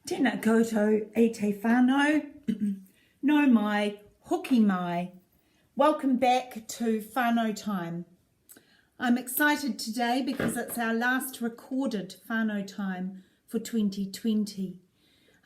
Tēnā koutou e te whanau, no mai, hoki mai. Welcome back to whanau time. I'm excited today because it's our last recorded whanau time for 2020.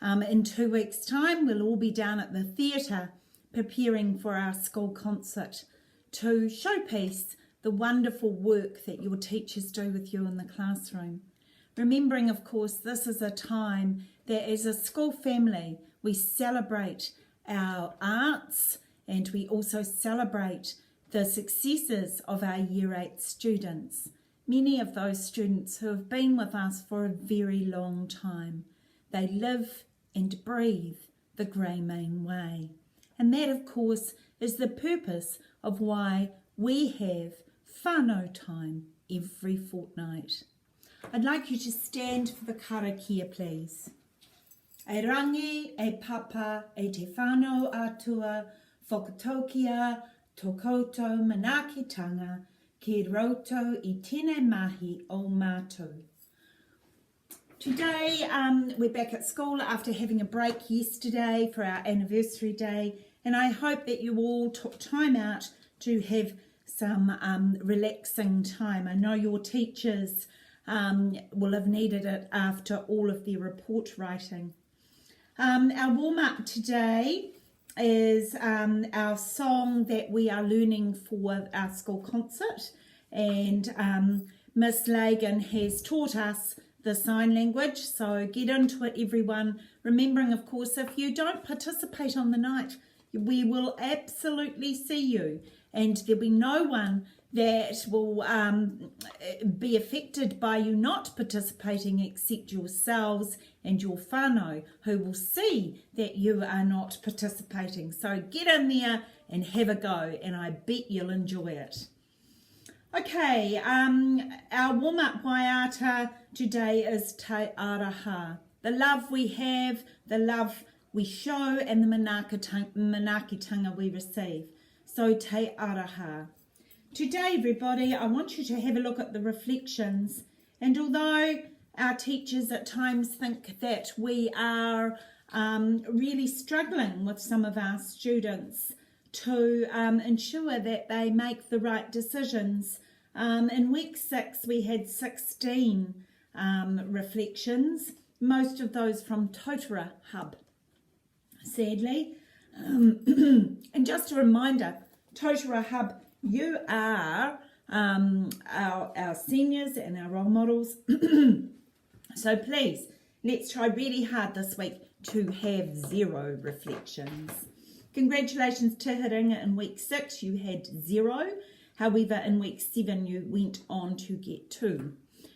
In 2 weeks' time, we'll all be down at the theatre preparing for our school concert to showpiece the wonderful work that your teachers do with you in the classroom. Remembering, of course, this is a time that as a school family, we celebrate our arts and we also celebrate the successes of our Year 8 students. Many of those students who have been with us for a very long time. They live and breathe the Greymane way. And that, of course, is the purpose of why we have whanau time every fortnight. I'd like you to stand for the karakia, please. E rangi, e papa, e te whanau atua, whakataukia, tō koutou manaakitanga, ki roto I tēnei mahi o mātou. Today, we're back at school after having a break yesterday for our anniversary day, and I hope that you all took time out to have some relaxing time. I know your teachers will have needed it after all of their report writing. Our warm-up today is our song that we are learning for our school concert, and Miss Lagan has taught us the sign language, so get into it, everyone. Remembering, of course, if you don't participate on the night, we will absolutely see you, and there'll be no one that will be affected by you not participating except yourselves and your whānau, who will see that you are not participating. So get in there and have a go, and I bet you'll enjoy it. Okay, our warm-up waiata today is Te Araha. The love we have, the love we show, and the manaakitanga we receive. So Te Araha. Today, everybody, I want you to have a look at the reflections. And although our teachers at times think that we are really struggling with some of our students to ensure that they make the right decisions, in week 6 we had 16 reflections, most of those from Totara Hub, sadly. And just a reminder, Totara Hub, you are our seniors and our role models. So please, let's try really hard this week to have 0 reflections. Congratulations to Hiringa in week 6, you had 0. However, in week 7, you went on to get 2.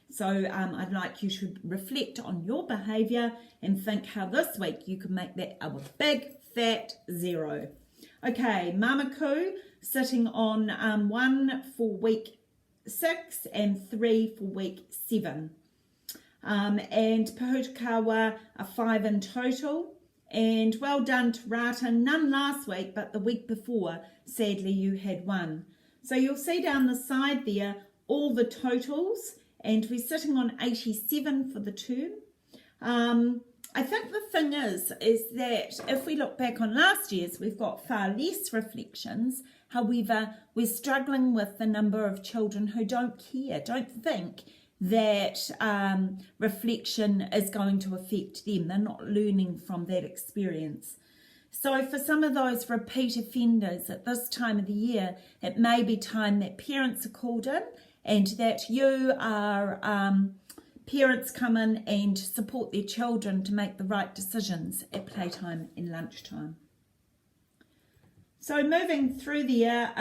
So I'd like you to reflect on your behaviour and think how this week you can make that a big fat 0. Okay, Mamaku sitting on 1 for week 6 and 3 for week 7. And Pahutakawa a 5 in total. And well done to Rata, none last week, but the week before, sadly, you had 1. So you'll see down the side there all the totals, and we're sitting on 87 for the term. I think the thing is that if we look back on last year's, we've got far less reflections. However, we're struggling with the number of children who don't care, don't think that reflection is going to affect them. They're not learning from that experience. So for some of those repeat offenders at this time of the year, it may be time that parents are called in and that you are... parents come in and support their children to make the right decisions at playtime and lunchtime. So moving through there,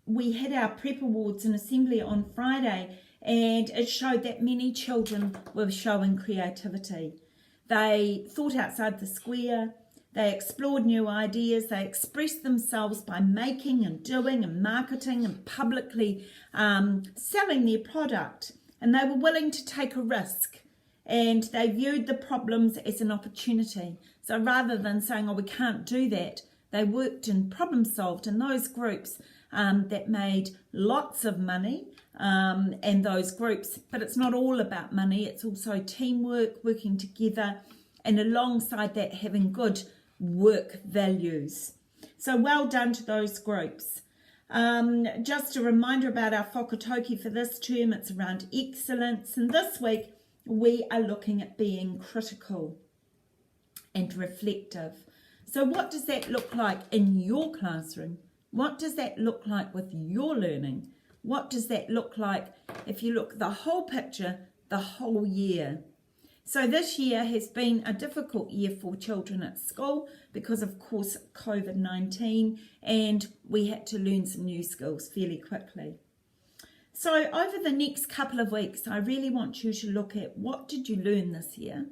we had our prep awards in assembly on Friday, and it showed that many children were showing creativity. They thought outside the square, they explored new ideas, they expressed themselves by making and doing and marketing and publicly selling their product. And they were willing to take a risk, and they viewed the problems as an opportunity. So rather than saying, oh, we can't do that, they worked and problem solved in those groups that made lots of money, and those groups, but it's not all about money, it's also teamwork, working together, and alongside that having good work values. So well done to those groups. Just a reminder about our whakatauki for this term, it's around excellence, and this week we are looking at being critical and reflective. So what does that look like in your classroom? What does that look like with your learning? What does that look like if you look at the whole picture, the whole year? So this year has been a difficult year for children at school because of course COVID-19, and we had to learn some new skills fairly quickly. So over the next couple of weeks, I really want you to look at what did you learn this year,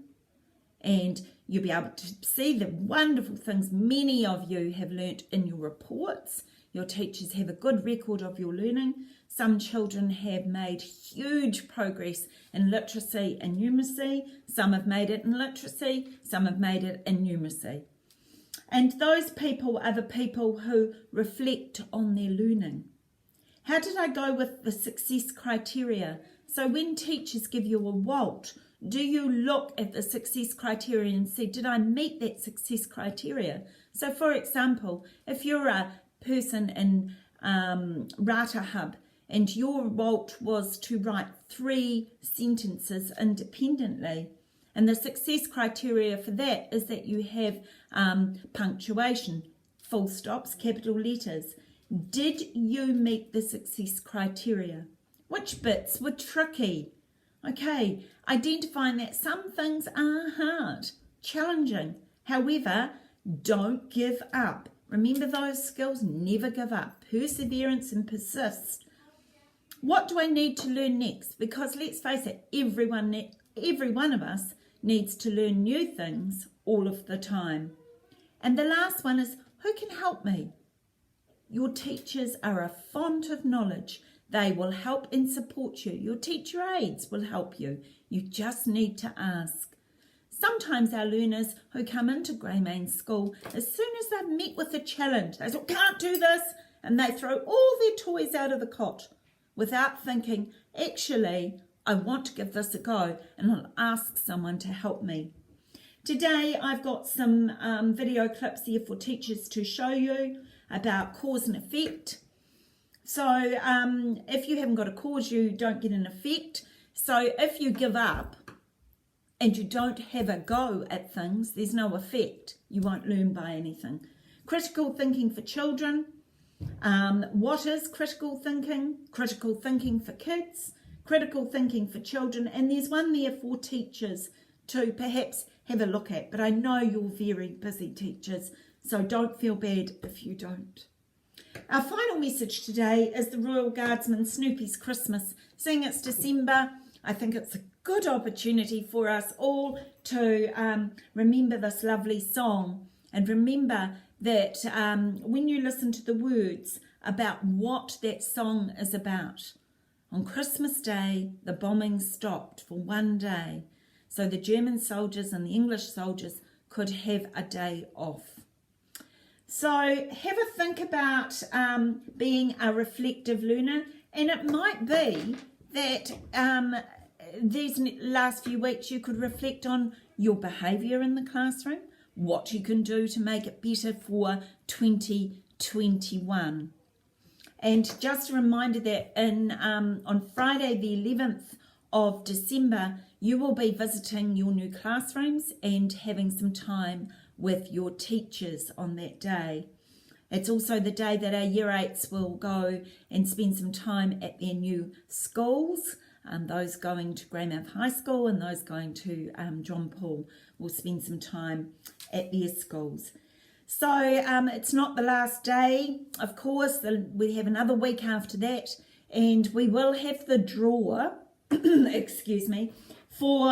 and you'll be able to see the wonderful things many of you have learnt in your reports. Your teachers have a good record of your learning. Some children have made huge progress in literacy and numeracy. Some have made it in literacy. Some have made it in numeracy. And those people are the people who reflect on their learning. How did I go with the success criteria? So when teachers give you a WALT, do you look at the success criteria and see, did I meet that success criteria? So for example, if you're a person in Rata Hub and your WALT was to write 3 sentences independently, and the success criteria for that is that you have punctuation, full stops, capital letters. Did you meet the success criteria? Which bits were tricky? Okay, identifying that some things are hard, challenging. However, don't give up. Remember those skills, never give up. Perseverance and persist. What do I need to learn next? Because let's face it, every one of us needs to learn new things all of the time. And the last one is, who can help me? Your teachers are a font of knowledge. They will help and support you. Your teacher aides will help you. You just need to ask. Sometimes our learners who come into Grey Main School, as soon as they've met with a challenge, they say, can't do this, and they throw all their toys out of the cot without thinking, actually, I want to give this a go, and I'll ask someone to help me. Today, I've got some video clips here for teachers to show you about cause and effect. So if you haven't got a cause, you don't get an effect. So if you give up and you don't have a go at things, there's no effect. You won't learn by anything. Critical thinking for children. What is critical thinking? Critical thinking for kids, critical thinking for children, and there's one there for teachers to perhaps have a look at. But I know you're very busy teachers, so don't feel bad if you don't. Our final message today is the Royal Guardsman Snoopy's Christmas. Seeing it's December, I think it's a good opportunity for us all to remember this lovely song, and remember that when you listen to the words about what that song is about. On Christmas Day, the bombing stopped for one day, so the German soldiers and the English soldiers could have a day off. So have a think about being a reflective learner, and it might be that these last few weeks you could reflect on your behaviour in the classroom, what you can do to make it better for 2021. And just a reminder that on Friday the 11th of December, you will be visiting your new classrooms and having some time with your teachers on that day. It's also the day that our Year 8s will go and spend some time at their new schools. Those going to Greymouth High School and those going to John Paul will spend some time at their schools. So it's not the last day, of course. We have another week after that, and we will have the draw, excuse me, for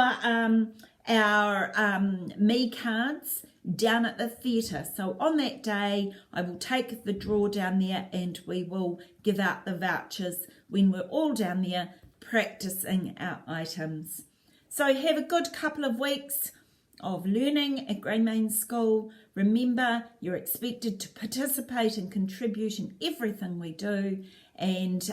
our me cards down at the theatre. So on that day, I will take the draw down there and we will give out the vouchers when we're all down there practicing our items. So have a good couple of weeks of learning at Grey Main School. Remember, you're expected to participate and contribute in everything we do. And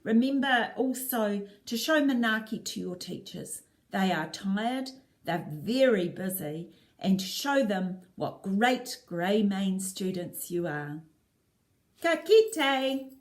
remember also to show manaaki to your teachers. They are tired, They're very busy, and show them what great grey mane students you are. Ka kite!